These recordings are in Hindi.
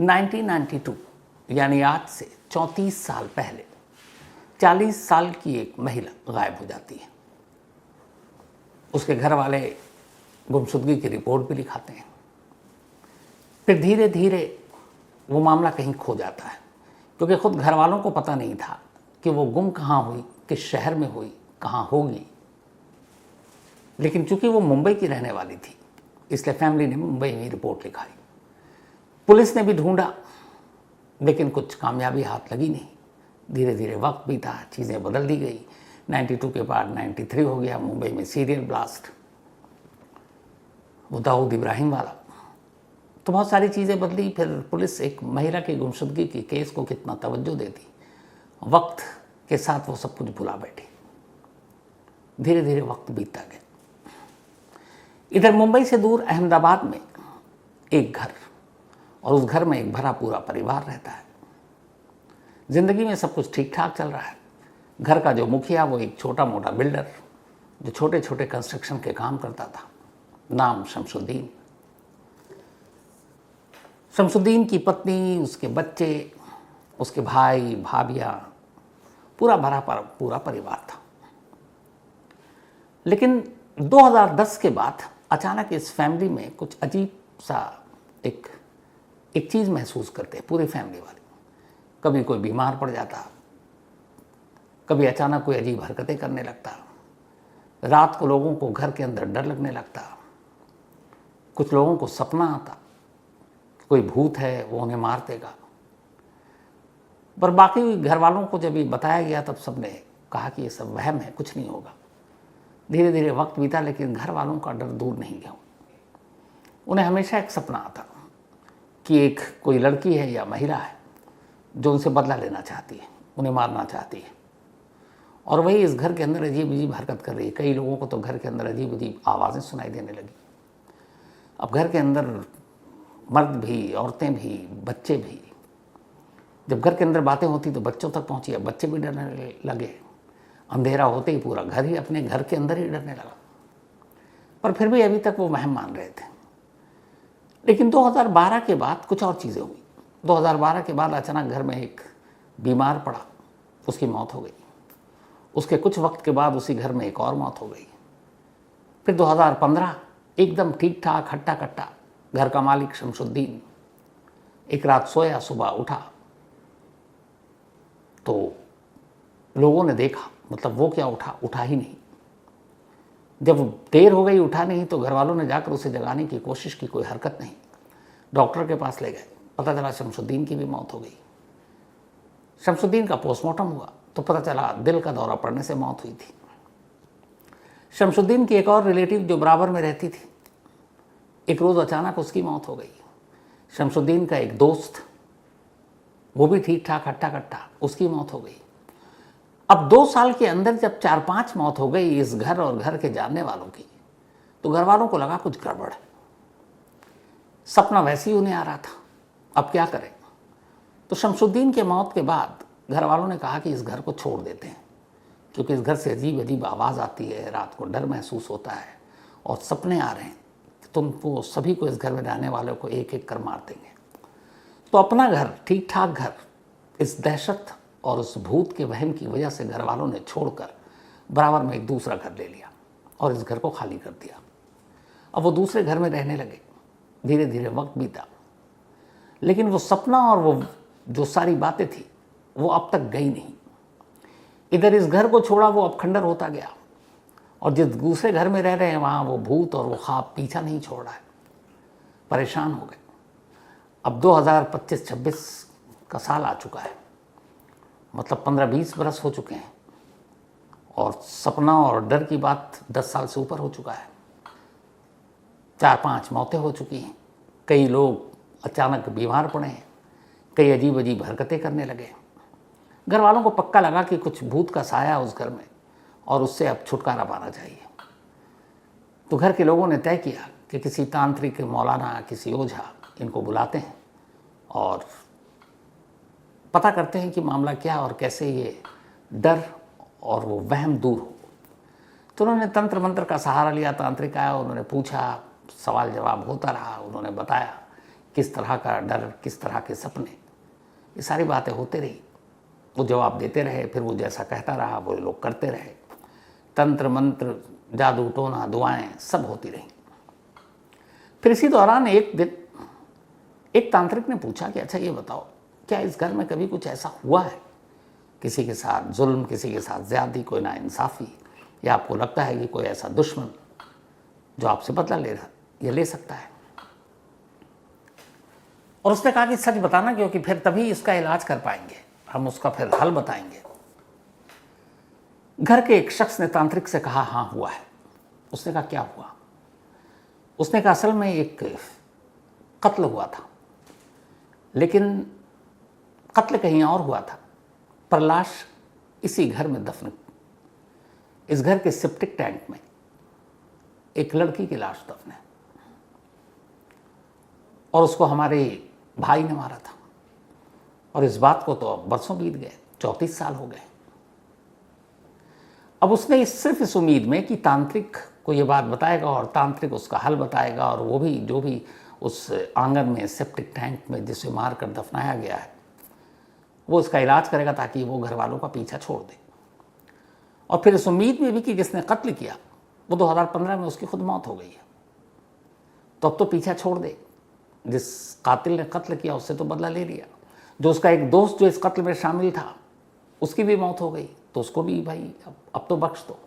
1992 यानी आज से 34 साल पहले 40 साल की एक महिला गायब हो जाती है। उसके घर वाले गुमशुदगी की रिपोर्ट भी लिखाते हैं। फिर धीरे धीरे वो मामला कहीं खो जाता है, क्योंकि खुद घर वालों को पता नहीं था कि वो गुम कहाँ हुई, किस शहर में हुई, कहाँ होगी। लेकिन चूंकि वो मुंबई की रहने वाली थी, इसलिए फैमिली ने मुंबई में रिपोर्ट लिखाई। पुलिस ने भी ढूंढा, लेकिन कुछ कामयाबी हाथ लगी नहीं। धीरे धीरे वक्त बीता, चीज़ें बदल दी गई। 92 के बाद 93 हो गया, मुंबई में सीरियल ब्लास्ट, वो दाऊद इब्राहिम वाला, तो बहुत सारी चीज़ें बदली। फिर पुलिस एक महिला की गुमशुदगी की केस को कितना तवज्जो देती, वक्त के साथ वो सब कुछ भुला बैठी। धीरे धीरे वक्त बीतता गया। इधर मुंबई से दूर अहमदाबाद में एक घर, और उस घर में एक भरा पूरा परिवार रहता है। जिंदगी में सब कुछ ठीक ठाक चल रहा है। घर का जो मुखिया वो एक छोटा मोटा बिल्डर, जो छोटे छोटे कंस्ट्रक्शन के काम करता था, नाम शमसुद्दीन। शमसुद्दीन की पत्नी, उसके बच्चे, उसके भाई भाभियाँ, पूरा भरा पूरा परिवार था। लेकिन 2010 के बाद अचानक इस फैमिली में कुछ अजीब सा एक चीज़ महसूस करते पूरी फैमिली वाले। कभी कोई बीमार पड़ जाता, कभी अचानक कोई अजीब हरकतें करने लगता, रात को लोगों को घर के अंदर डर लगने लगता, कुछ लोगों को सपना आता कोई भूत है वो उन्हें मार देगा। पर बाकी घर वालों को जब ये बताया गया तब सबने कहा कि ये सब वहम है, कुछ नहीं होगा। धीरे धीरे वक्त बीता, लेकिन घर वालों का डर दूर नहीं गया। उन्हें हमेशा एक सपना आता कि एक कोई लड़की है या महिला है जो उनसे बदला लेना चाहती है, उन्हें मारना चाहती है, और वही इस घर के अंदर अजीब अजीब हरकत कर रही है। कई लोगों को तो घर के अंदर अजीब अजीब आवाज़ें सुनाई देने लगी। अब घर के अंदर मर्द भी, औरतें भी, बच्चे भी, जब घर के अंदर बातें होती तो बच्चों तक पहुंची, अब बच्चे भी डरने लगे। अंधेरा होते ही पूरा घर ही अपने घर के अंदर ही डरने लगा। पर फिर भी अभी तक वो वहम मान रहे थे। लेकिन 2012 के बाद कुछ और चीज़ें हुई। 2012 के बाद अचानक घर में एक बीमार पड़ा, उसकी मौत हो गई। उसके कुछ वक्त के बाद उसी घर में एक और मौत हो गई। फिर 2015 एकदम ठीक ठाक हट्टा कट्टा घर का मालिक शमसुद्दीन एक रात सोया, सुबह उठा तो लोगों ने देखा, मतलब वो क्या उठा ही नहीं। जब देर हो गई उठा नहीं तो घर वालों ने जाकर उसे जगाने की कोशिश की, कोई हरकत नहीं। डॉक्टर के पास ले गए, पता चला शमसुद्दीन की भी मौत हो गई। शमसुद्दीन का पोस्टमार्टम हुआ तो पता चला दिल का दौरा पड़ने से मौत हुई थी। शमसुद्दीन की एक और रिलेटिव जो बराबर में रहती थी, एक रोज़ अचानक उसकी मौत हो गई। शमसुद्दीन का एक दोस्त, वो भी ठीक ठाक हट्टा कट्टा, उसकी मौत हो गई। अब 2 साल के अंदर जब 4-5 मौत हो गई इस घर और घर के जानने वालों की, तो घर वालों को लगा कुछ गड़बड़ है। सपना वैसे ही उन्हें आ रहा था, अब क्या करें। तो शमसुद्दीन के मौत के बाद घर वालों ने कहा कि इस घर को छोड़ देते हैं, क्योंकि इस घर से अजीब अजीब आवाज़ आती है, रात को डर महसूस होता है और सपने आ रहे हैं कि तुमको सभी को, इस घर में रहने वालों को एक एक कर मार देंगे। तो अपना घर, ठीक ठाक घर, इस दहशत और उस भूत के वहम की वजह से घर वालों ने छोड़कर बराबर में एक दूसरा घर ले लिया और इस घर को खाली कर दिया। अब वो दूसरे घर में रहने लगे। धीरे धीरे वक्त बीता, लेकिन वो सपना और वो जो सारी बातें थी वो अब तक गई नहीं। इधर इस घर को छोड़ा, वो अब खंडर होता गया, और जिस दूसरे घर में रह रहे हैं वहाँ वो भूत और वो ख्वाब पीछा नहीं छोड़ रहा है। परेशान हो गए। अब 2025-26 का साल आ चुका है, मतलब 15-20 बरस हो चुके हैं, और सपना और डर की बात 10 साल से ऊपर हो चुका है। 4-5 मौतें हो चुकी हैं। कई लोग अचानक बीमार पड़े हैं, कई अजीब अजीब हरकतें करने लगे। घर वालों को पक्का लगा कि कुछ भूत का साया है उस घर में और उससे अब छुटकारा पाना चाहिए। तो घर के लोगों ने तय किया कि किसी तांत्रिक, मौलाना, किसी ओझा, इनको बुलाते हैं और पता करते हैं कि मामला क्या और कैसे ये डर और वो वहम दूर हो। तो उन्होंने तंत्र मंत्र का सहारा लिया। तांत्रिक आया, उन्होंने पूछा, सवाल जवाब होता रहा। उन्होंने बताया किस तरह का डर, किस तरह के सपने, ये सारी बातें होती रही। वो जवाब देते रहे, फिर वो जैसा कहता रहा वो लोग करते रहे। तंत्र मंत्र, जादू टोना, दुआएं सब होती रहीं। फिर इसी दौरान एक दिन एक तांत्रिक ने पूछा कि अच्छा ये बताओ, क्या इस घर में कभी कुछ ऐसा हुआ है, किसी के साथ जुल्म, किसी के साथ ज्यादती, कोई नाइंसाफ़ी, या आपको लगता है कि कोई ऐसा दुश्मन जो आपसे बदला ले सकता है? और उसने कहा कि सच बताना, क्योंकि फिर तभी इसका इलाज कर पाएंगे, हम उसका फिर हल बताएंगे। घर के एक शख्स ने तांत्रिक से कहा हाँ हुआ है। उसने कहा क्या हुआ? उसने कहा असल में एक कत्ल हुआ था, लेकिन कत्ल कहीं और हुआ था, पर लाश इसी घर में दफन, इस घर के सेप्टिक टैंक में एक लड़की की लाश दफन है, और उसको हमारे भाई ने मारा था। और इस बात को तो अब बरसों बीत गए, 34 साल हो गए। अब उसने सिर्फ इस उम्मीद में कि तांत्रिक को ये बात बताएगा और तांत्रिक उसका हल बताएगा, और वो भी जो भी उस आंगन में सेप्टिक टैंक में जिसे मार कर दफनाया गया है वो उसका इलाज करेगा, ताकि वो घर वालों का पीछा छोड़ दे। और फिर इस उम्मीद में भी कि जिसने कत्ल किया वो 2015 में उसकी खुद मौत हो गई है, तो अब तो पीछा छोड़ दे। जिस कातिल ने कत्ल किया उससे तो बदला ले लिया, जो उसका एक दोस्त जो इस कत्ल में शामिल था उसकी भी मौत हो गई, तो उसको भी भाई अब तो बख्श दो।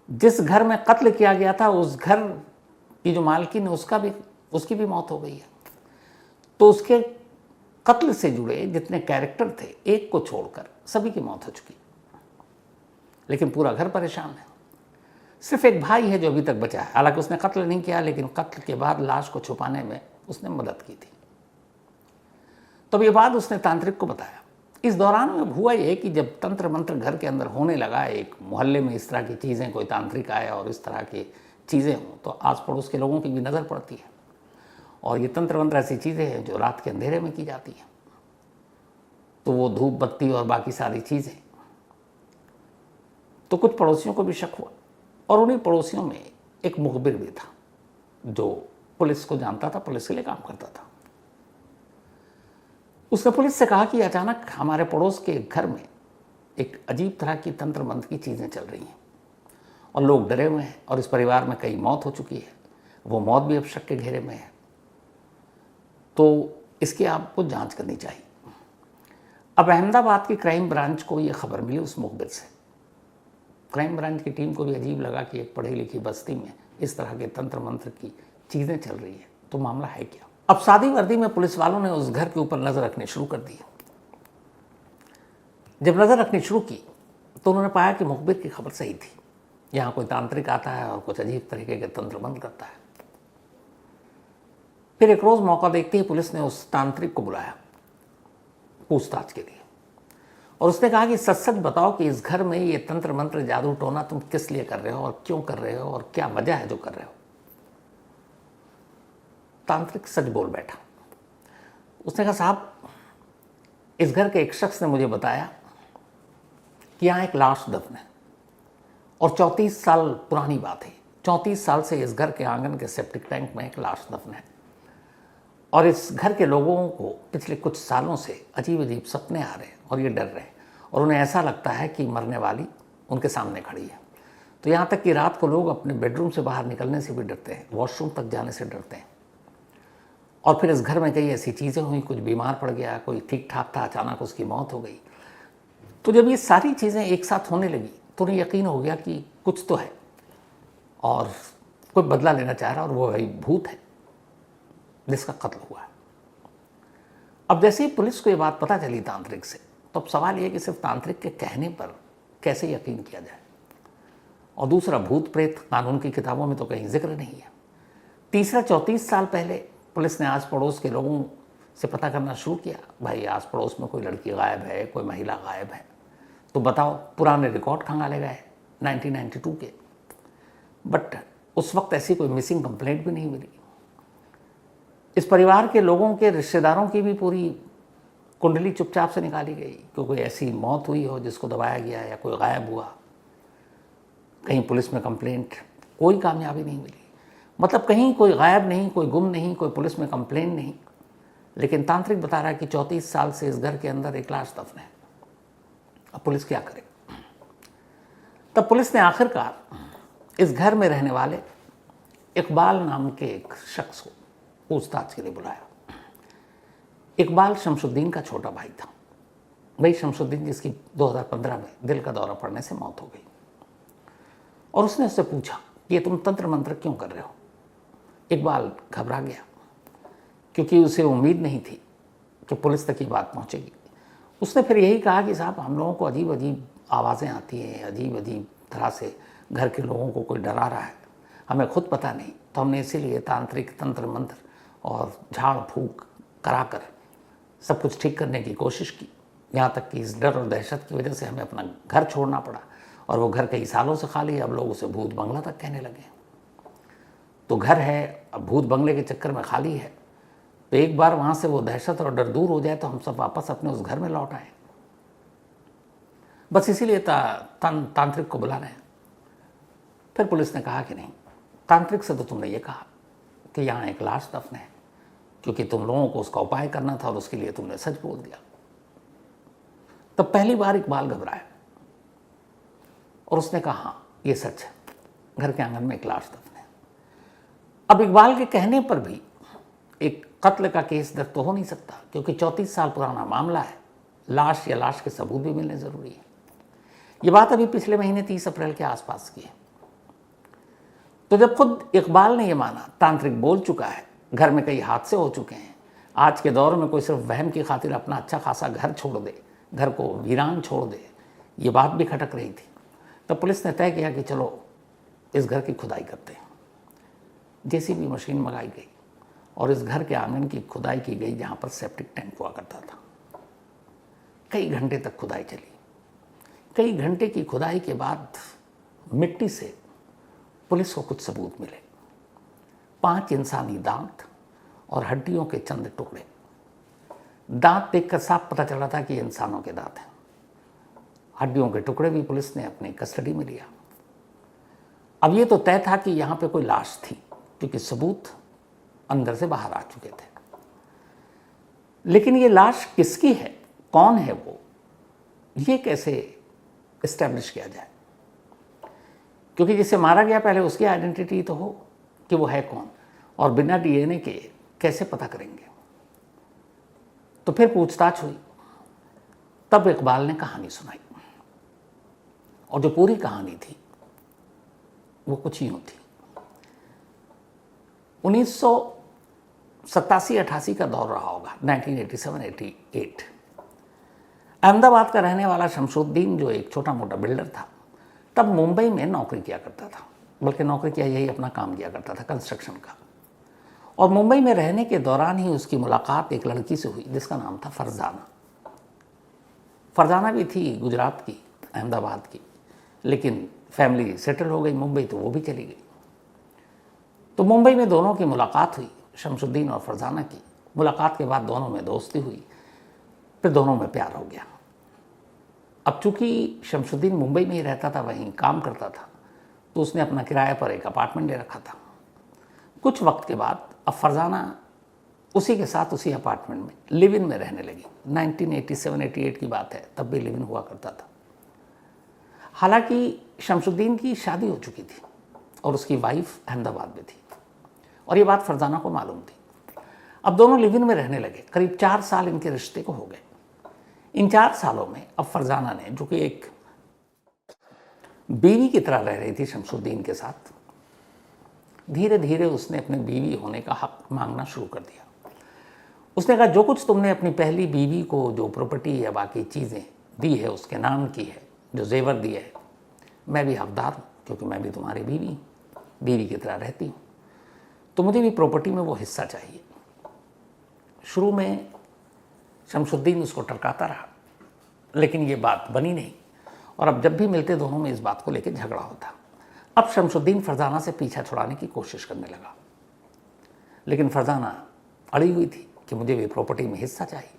जिस घर में कत्ल किया गया था उस घर की जो मालकिन है उसकी भी मौत हो गई है। तो उसके कत्ल से जुड़े जितने कैरेक्टर थे, एक को छोड़कर सभी की मौत हो चुकी, लेकिन पूरा घर परेशान है। सिर्फ एक भाई है जो अभी तक बचा है, हालांकि उसने कत्ल नहीं किया, लेकिन कत्ल के बाद लाश को छुपाने में उसने मदद की थी। तब ये बात उसने तांत्रिक को बताया। इस दौरान में हुआ ये कि जब तंत्र मंत्र घर के अंदर होने लगा, एक मोहल्ले में इस तरह की चीज़ें, कोई तांत्रिक आया और इस तरह की चीज़ें हों, तो आस पड़ोस के लोगों की भी नज़र पड़ती है। और ये तंत्र मंत्र ऐसी चीज़ें हैं जो रात के अंधेरे में की जाती हैं, तो वो धूप बत्ती और बाकी सारी चीज़ें, तो कुछ पड़ोसियों को भी शक हुआ। और उन्हीं पड़ोसियों में एक मुखबिर भी था जो पुलिस को जानता था, पुलिस के लिए काम करता था। उसने पुलिस से कहा कि अचानक हमारे पड़ोस के घर में एक अजीब तरह की तंत्र मंत्र की चीज़ें चल रही हैं और लोग डरे हुए हैं, और इस परिवार में कई मौत हो चुकी है, वो मौत भी अब शक के घेरे में है, तो इसकी आपको जांच करनी चाहिए। अब अहमदाबाद की क्राइम ब्रांच को ये खबर मिली उस मुखबिर से। क्राइम ब्रांच की टीम को भी अजीब लगा कि एक पढ़ी लिखी बस्ती में इस तरह के तंत्र मंत्र की चीज़ें चल रही है, तो मामला है क्या? अब सादी वर्दी में पुलिस वालों ने उस घर के ऊपर नज़र रखनी शुरू कर दी। जब नज़र रखनी शुरू की तो उन्होंने पाया कि मुखबिर की खबर सही थी। यहाँ कोई तांत्रिक आता है और कुछ अजीब तरीके के तंत्र मंत्र करता है। फिर एक रोज़ मौका देखते ही पुलिस ने उस तांत्रिक को बुलाया पूछताछ के लिए, और उसने कहा कि सच सच बताओ कि इस घर में ये तंत्र मंत्र, जादू टोना तुम किस लिए कर रहे हो और क्यों कर रहे हो और क्या वजह है जो कर रहे हो? तांत्रिक सच बोल बैठा। उसने कहा साहब, इस घर के एक शख्स ने मुझे बताया कि यहाँ एक लाश दफन है, और 34 साल पुरानी बात है। 34 साल से इस घर के आंगन के सेप्टिक टैंक में एक लाश दफन है, और इस घर के लोगों को पिछले कुछ सालों से अजीब अजीब सपने आ रहे हैं और ये डर रहे हैं, और उन्हें ऐसा लगता है कि मरने वाली उनके सामने खड़ी है। तो यहाँ तक कि रात को लोग अपने बेडरूम से बाहर निकलने से भी डरते हैं, वॉशरूम तक जाने से डरते हैं। और फिर इस घर में कई ऐसी चीज़ें हुई, कुछ बीमार पड़ गया, कोई ठीक ठाक था, अचानक उसकी मौत हो गई। तो जब ये सारी चीज़ें एक साथ होने लगी तो उन्हें यकीन हो गया कि कुछ तो है और कोई बदला लेना चाह रहा, और वो वही भूत है जिसका कत्ल हुआ है। अब जैसे ही पुलिस को ये बात पता चली तांत्रिक से, तो अब सवाल ये कि सिर्फ तांत्रिक के कहने पर कैसे यकीन किया जाए, और दूसरा भूत प्रेत कानून की किताबों में तो कहीं जिक्र नहीं है। तीसरा, 34 साल पहले पुलिस ने आस पड़ोस के लोगों से पता करना शुरू किया, भाई आस पड़ोस में कोई लड़की गायब है, कोई महिला गायब है, तो बताओ पुराने रिकॉर्ड खंगाले गए 1992 के, बट उस वक्त ऐसी कोई मिसिंग कंप्लेंट भी नहीं मिली। इस परिवार के लोगों के रिश्तेदारों की भी पूरी कुंडली चुपचाप से निकाली गई कि कोई ऐसी मौत हुई हो जिसको दबाया गया या कोई गायब हुआ। कहीं पुलिस में कंप्लेंट, कोई कामयाबी नहीं मिली। मतलब कहीं कोई गायब नहीं, कोई गुम नहीं, कोई पुलिस में कंप्लेंट नहीं, लेकिन तांत्रिक बता रहा है कि 34 साल से इस घर के अंदर एक लाश दफन है। अब पुलिस क्या करे? तब पुलिस ने आखिरकार इस घर में रहने वाले इकबाल नाम के एक शख्स को पूछताछ के लिए बुलाया। इकबाल शमशुद्दीन का छोटा भाई था, वही शमशुद्दीन जिसकी 2015 में दिल का दौरा पड़ने से मौत हो गई। और उसने उससे पूछा कि ये तुम तंत्र मंत्र क्यों कर रहे हो? इकबाल घबरा गया, क्योंकि उसे उम्मीद नहीं थी कि पुलिस तक ये बात पहुंचेगी। उसने फिर यही कहा कि साहब, हम लोगों को अजीब अजीब आवाज़ें आती हैं, अजीब अजीब तरह से घर के लोगों को कोई डरा रहा है, हमें खुद पता नहीं, तो हमने इसीलिए तांत्रिक तंत्र मंत्र और झाड़ फूक कराकर सब कुछ ठीक करने की कोशिश की। यहाँ तक कि इस डर और दहशत की वजह से हमें अपना घर छोड़ना पड़ा, और वो घर कई सालों से खाली है। अब लोग उसे भूत बंगला तक कहने लगे। तो घर है, अब भूत बंगले के चक्कर में खाली है, तो एक बार वहाँ से वो दहशत और डर दूर हो जाए तो हम सब वापस अपने उस घर में लौट आए। बस इसीलिए तांत्रिक को बुला रहे हैं। फिर पुलिस ने कहा कि नहीं, तांत्रिक से तो तुमने ये कहा कि यहाँ एक लाश दफन है, क्योंकि तुम लोगों को उसका उपाय करना था और उसके लिए तुमने सच बोल दिया। तब पहली बार इकबाल घबराया और उसने कहा, हाँ ये सच है, घर के आंगन में एक लाश दफन है। अब इकबाल के कहने पर भी एक कत्ल का केस दर्ज तो हो नहीं सकता, क्योंकि 34 साल पुराना मामला है। लाश या लाश के सबूत भी मिलने ज़रूरी है। ये बात अभी पिछले महीने 30 अप्रैल के आसपास की है। तो जब खुद इकबाल ने ये माना, तांत्रिक बोल चुका है, घर में कई हादसे हो चुके हैं, आज के दौर में कोई सिर्फ वहम की खातिर अपना अच्छा खासा घर छोड़ दे, घर को वीरान छोड़ दे, ये बात भी खटक रही थी। तब पुलिस ने तय किया कि चलो इस घर की खुदाई करते हैं। जेसीबी मशीन मंगाई गई और इस घर के आंगन की खुदाई की गई, जहाँ पर सेप्टिक टैंक हुआ करता था। कई घंटे तक खुदाई चली। कई घंटे की खुदाई के बाद मिट्टी से पुलिस को कुछ सबूत मिले। 5 इंसानी दांत और हड्डियों के चंद टुकड़े। दांत देखकर साफ पता चला था कि ये इंसानों के दांत हैं। हड्डियों के टुकड़े भी पुलिस ने अपनी कस्टडी में लिया। अब ये तो तय था कि यहाँ पे कोई लाश थी, क्योंकि सबूत अंदर से बाहर आ चुके थे। लेकिन ये लाश किसकी है, कौन है वो, ये कैसे एस्टेब्लिश किया जाए? क्योंकि जिसे मारा गया पहले उसकी आइडेंटिटी तो हो कि वो है कौन, और बिना डीएनए के कैसे पता करेंगे? तो फिर पूछताछ हुई। तब इकबाल ने कहानी सुनाई, और जो पूरी कहानी थी वो कुछ यूं थी। 1987-88 का दौर रहा होगा, 1987-88। अहमदाबाद का रहने वाला शमशुद्दीन, जो एक छोटा मोटा बिल्डर था, तब मुंबई में नौकरी किया करता था। बल्कि नौकरी किया, यही अपना काम किया करता था, कंस्ट्रक्शन का। और मुंबई में रहने के दौरान ही उसकी मुलाकात एक लड़की से हुई जिसका नाम था फरजाना। फरजाना भी थी गुजरात की, अहमदाबाद की, लेकिन फैमिली सेटल हो गई मुंबई, तो वो भी चली गई। तो मुंबई में दोनों की मुलाकात हुई, शमशुद्दीन और फरजाना की। मुलाकात के बाद दोनों में दोस्ती हुई, फिर दोनों में प्यार हो गया। अब चूंकि शमशुद्दीन मुंबई में ही रहता था, वहीं काम करता था, तो उसने अपना किराए पर एक अपार्टमेंट ले रखा था। कुछ वक्त के बाद अब फरजाना उसी के साथ उसी अपार्टमेंट में लिव इन में रहने लगी। 1987-88 की बात है, तब भी लिव इन हुआ करता था। हालांकि शमशुद्दीन की शादी हो चुकी थी और उसकी वाइफ अहमदाबाद में थी, और ये बात फरजाना को मालूम थी। अब दोनों लिव इन में रहने लगे। करीब 4 साल इनके रिश्ते को हो गए। इन 4 सालों में अब फरजाना ने, जो कि एक बीवी की तरह रह रही थी शमशुद्दीन के साथ, धीरे धीरे उसने अपने बीवी होने का हक मांगना शुरू कर दिया। उसने कहा, जो कुछ तुमने अपनी पहली बीवी को जो प्रॉपर्टी या बाकी चीज़ें दी है उसके नाम की है, जो जेवर दिए है, मैं भी हकदार हूँ, क्योंकि मैं भी तुम्हारी बीवी की तरह रहती हूँ, तो मुझे भी प्रॉपर्टी में वो हिस्सा चाहिए। शुरू में शमशुद्दीन उसको टरकाता रहा, लेकिन ये बात बनी नहीं, और अब जब भी मिलते दोनों में इस बात को लेकर झगड़ा होता। अब शमशुद्दीन फरजाना से पीछा छुड़ाने की कोशिश करने लगा, लेकिन फरजाना अड़ी हुई थी कि मुझे भी प्रॉपर्टी में हिस्सा चाहिए,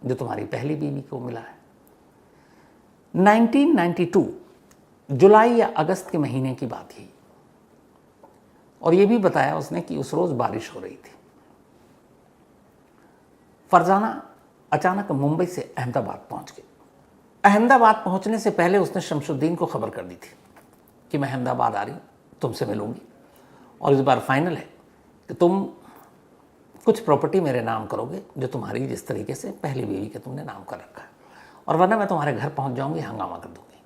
जो तुम्हारी पहली बीवी को मिला है। 1992 जुलाई या अगस्त के महीने की बात ही, और ये भी बताया उसने कि उस रोज़ बारिश हो रही थी। फरजाना अचानक मुंबई से अहमदाबाद पहुंच गई। अहमदाबाद पहुंचने से पहले उसने शमशुद्दीन को खबर कर दी थी कि मैं अहमदाबाद आ रही हूँ, तुमसे मिलूंगी, और इस बार फाइनल है कि तुम कुछ प्रॉपर्टी मेरे नाम करोगे जो तुम्हारी जिस तरीके से पहली बीवी के तुमने नाम कर रखा है, और वरना मैं तुम्हारे घर पहुंच जाऊंगी, हंगामा कर दूंगी।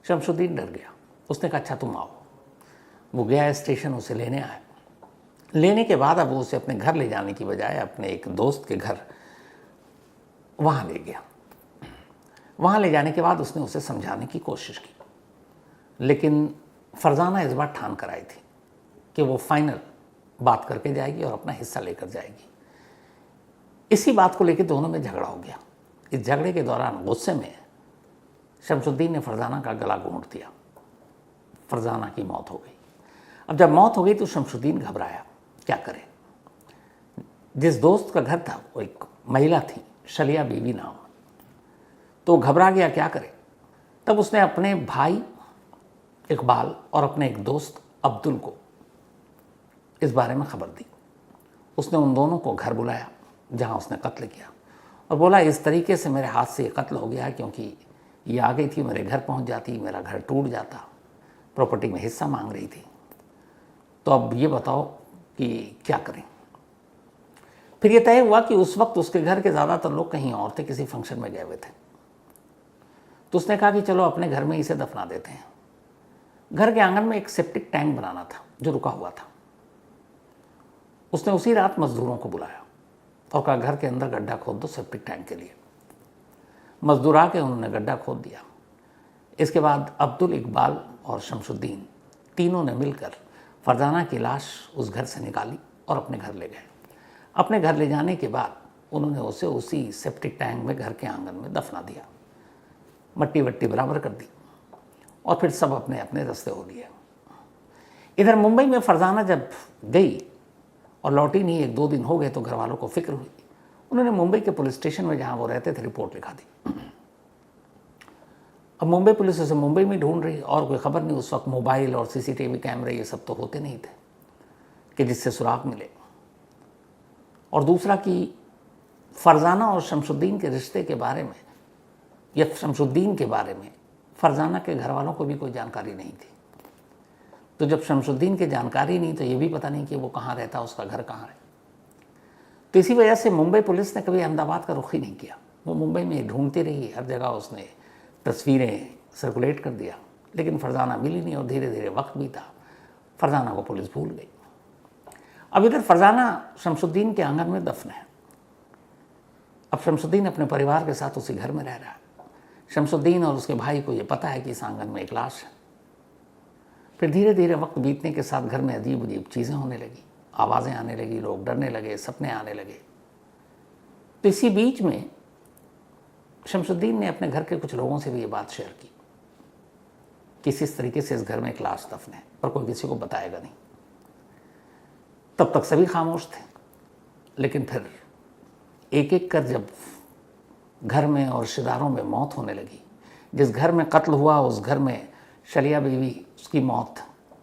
शमशुद्दीन डर गया। उसने कहा अच्छा तुम आओ। वो गया स्टेशन, उसे लेने आया। लेने के बाद अब वो उसे अपने घर ले जाने की बजाय अपने एक दोस्त के घर वहाँ ले गया। वहाँ ले जाने के बाद उसने उसे समझाने की कोशिश की, लेकिन फरजाना इस बार ठान कर आई थी कि वो फाइनल बात करके जाएगी और अपना हिस्सा लेकर जाएगी। इसी बात को लेकर दोनों में झगड़ा हो गया। इस झगड़े के दौरान गुस्से में शमशुद्दीन ने फरजाना का गला घोंट दिया। फरजाना की मौत हो गई। अब जब मौत हो गई तो शमशुद्दीन घबराया, क्या करे। जिस दोस्त का घर था वो एक महिला थी, शलिया बीवी नाम, तो घबरा गया, क्या करे। तब उसने अपने भाई इकबाल और अपने एक दोस्त अब्दुल को इस बारे में खबर दी। उसने उन दोनों को घर बुलाया जहां उसने कत्ल किया और बोला इस तरीके से मेरे हाथ से ये कत्ल हो गया है, क्योंकि ये आ गई थी, मेरे घर पहुंच जाती, मेरा घर टूट जाता, प्रॉपर्टी में हिस्सा मांग रही थी, तो अब ये बताओ कि क्या करें। फिर ये तय हुआ कि उस वक्त उसके घर के ज़्यादातर लोग कहीं और थे, किसी फंक्शन में गए हुए थे। तो उसने कहा कि चलो अपने घर में इसे दफना देते हैं। घर के आंगन में एक सेप्टिक टैंक बनाना था जो रुका हुआ था। उसने उसी रात मजदूरों को बुलाया और कहा घर के अंदर गड्ढा खोद दो सेप्टिक टैंक के लिए। मजदूर आके उन्होंने गड्ढा खोद दिया। इसके बाद अब्दुल, इकबाल और शमशुद्दीन तीनों ने मिलकर फरजाना की लाश उस घर से निकाली और अपने घर ले गए। अपने घर ले जाने के बाद उन्होंने उसे उसी सेप्टिक टैंक में घर के आंगन में दफना दिया, मट्टी वट्टी बराबर कर दी और फिर सब अपने अपने रास्ते हो लिए। इधर मुंबई में फरजाना जब गई और लौटी नहीं, 1-2 दिन हो गए, तो घर वालों को फिक्र हुई। उन्होंने मुंबई के पुलिस स्टेशन में जहाँ वो रहते थे रिपोर्ट लिखा दी। अब मुंबई पुलिस उसे मुंबई में ढूंढ रही और कोई खबर नहीं। उस वक्त मोबाइल और सीसीटीवी कैमरे ये सब तो होते नहीं थे कि जिससे सुराग मिले। और दूसरा कि फरजाना और शमशुद्दीन के रिश्ते के बारे में या शमशुद्दीन के बारे में फरजाना के घर वालों को भी कोई जानकारी नहीं थी। तो जब शमशुद्दीन की जानकारी नहीं तो ये भी पता नहीं कि वो कहाँ रहता, उसका घर कहाँ है। तो इसी वजह से मुंबई पुलिस ने कभी अहमदाबाद का रुख ही नहीं किया। वो मुंबई में ढूंढती रही, हर जगह उसने तस्वीरें सर्कुलेट कर दिया, लेकिन फरजाना मिली नहीं। और धीरे धीरे वक्त बीता, फरजाना को पुलिस भूल गई। अब इधर फरजाना शमशुद्दीन के आंगन में दफन है। अब शमशुद्दीन अपने परिवार के साथ उसी घर में रह रहा है। शमशुद्दीन और उसके भाई को ये पता है कि इस आंगन में एक लाश है। फिर धीरे धीरे वक्त बीतने के साथ घर में अजीब अजीब चीज़ें होने लगी, आवाज़ें आने लगी, लोग डरने लगे, सपने आने लगे। तो इसी बीच में शमशुद्दीन ने अपने घर के कुछ लोगों से भी ये बात शेयर की कि इस तरीके से इस घर में एक लाश दफन है, पर कोई किसी को बताएगा नहीं। तब तक सभी खामोश थे, लेकिन फिर एक एक कर जब घर में और रिश्तेदारों में मौत होने लगी, जिस घर में कत्ल हुआ उस घर में शलिया बीवी, उसकी मौत,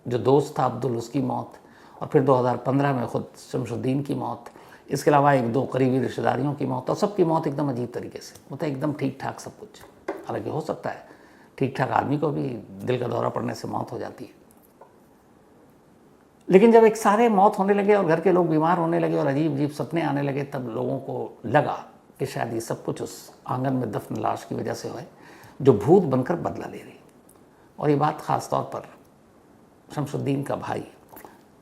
जो दोस्त था अब्दुल, उसकी मौत, और फिर 2015 में खुद शमशुद्दीन की मौत, इसके अलावा 1-2 करीबी रिश्तेदारियों की मौत, और सबकी मौत एकदम अजीब तरीके से, मतलब एकदम ठीक ठाक सब कुछ। हालांकि हो सकता है ठीक ठाक आदमी को भी दिल का दौरा पड़ने से मौत हो जाती है, लेकिन जब एक सारे मौत होने लगे और घर के लोग बीमार होने लगे और अजीब अजीब सपने आने लगे, तब लोगों को लगा कि शायद ये सब कुछ उस आंगन में दफन लाश की वजह से हुआ है जो भूत बनकर बदला ले रही। और ये बात ख़ास तौर पर शमशुद्दीन का भाई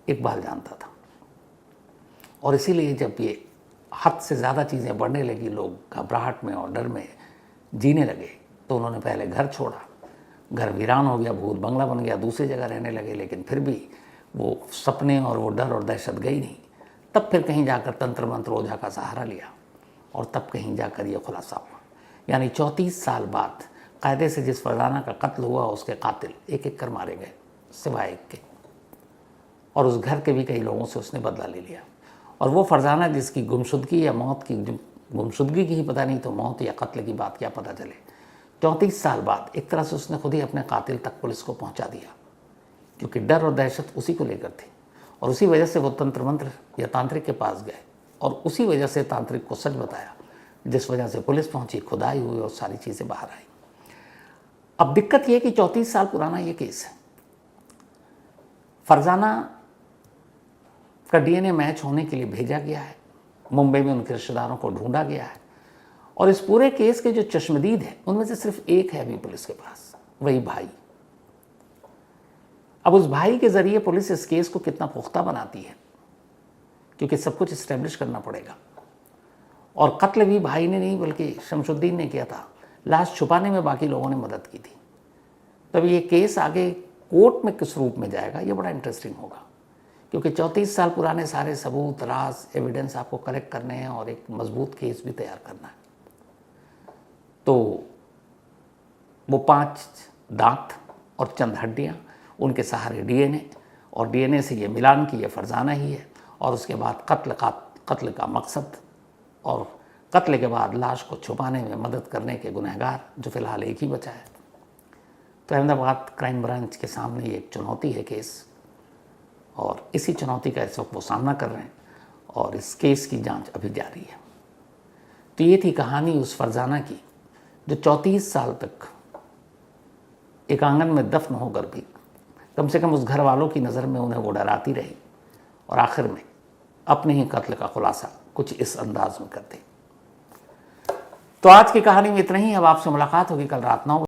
इकबाल जानता था। और इसीलिए जब ये हद से ज़्यादा चीज़ें बढ़ने लगी, लोग घबराहट में और डर में जीने लगे, तो उन्होंने पहले घर छोड़ा, घर वीरान हो गया, भूत बंगला बन गया, दूसरी जगह रहने लगे। लेकिन फिर भी वो सपने और वो डर और दहशत गई नहीं। तब फिर कहीं जाकर तंत्र मंत्र ओझा का सहारा लिया और तब कहीं जाकर ये खुलासा हुआ। यानी 34 साल बाद कायदे से जिस फरजाना का कत्ल हुआ उसके कातिल एक एक कर मारे गए, सिवाय एक के। और उस घर के भी कई लोगों से उसने बदला ले लिया। और वो फरजाना जिसकी गुमशुदगी या मौत की, गुमशुदगी की ही पता नहीं तो मौत या कत्ल की बात क्या पता चले, 34 साल बाद एक तरह से उसने खुद ही अपने कातिल तक पुलिस को पहुंचा दिया, क्योंकि डर और दहशत उसी को लेकर थी। और उसी वजह से वो तंत्र मंत्र या तांत्रिक के पास गए और उसी वजह से तांत्रिक को सच बताया, जिस वजह से पुलिस पहुंची, खुदाई हुई और सारी चीज़ें बाहर आई। अब दिक्कत यह कि 34 साल पुराना ये केस है। फरजाना का डीएनए मैच होने के लिए भेजा गया है, मुंबई में उनके रिश्तेदारों को ढूंढा गया है, और इस पूरे केस के जो चश्मदीद है उनमें से सिर्फ एक है अभी पुलिस के पास, वही भाई। अब उस भाई के जरिए पुलिस इस केस को कितना पुख्ता बनाती है, क्योंकि सब कुछ इस्टेब्लिश करना पड़ेगा। और कत्ल भी भाई ने नहीं बल्कि शमशुद्दीन ने किया था, लाश छुपाने में बाकी लोगों ने मदद की थी। तब ये केस आगे कोर्ट में किस रूप में जाएगा ये बड़ा इंटरेस्टिंग होगा, क्योंकि 34 साल पुराने सारे सबूत, राज, एविडेंस आपको कलेक्ट करने हैं और एक मजबूत केस भी तैयार करना है। तो वो 5 दांत और चंद हड्डियाँ, उनके सहारे डीएनए, और डीएनए से ये मिलान की ये फरजाना ही है, और उसके बाद कत्ल का मकसद, और कत्ल के बाद लाश को छुपाने में मदद करने के गुनहगार, जो फिलहाल एक ही बचा है। तो अहमदाबाद क्राइम ब्रांच के सामने ये एक चुनौती है केस, और इसी चुनौती का इस वक्त वो सामना कर रहे हैं, और इस केस की जांच अभी जारी है। तो ये थी कहानी उस फरजाना की जो 34 साल तक एक आंगन में दफन होकर भी कम से कम उस घर वालों की नज़र में उन्हें वो डराती रही, और आखिर में अपने ही कत्ल का खुलासा कुछ इस अंदाज में करते। तो आज की कहानी में इतना ही। अब आपसे मुलाकात होगी कल रात 9 बजे।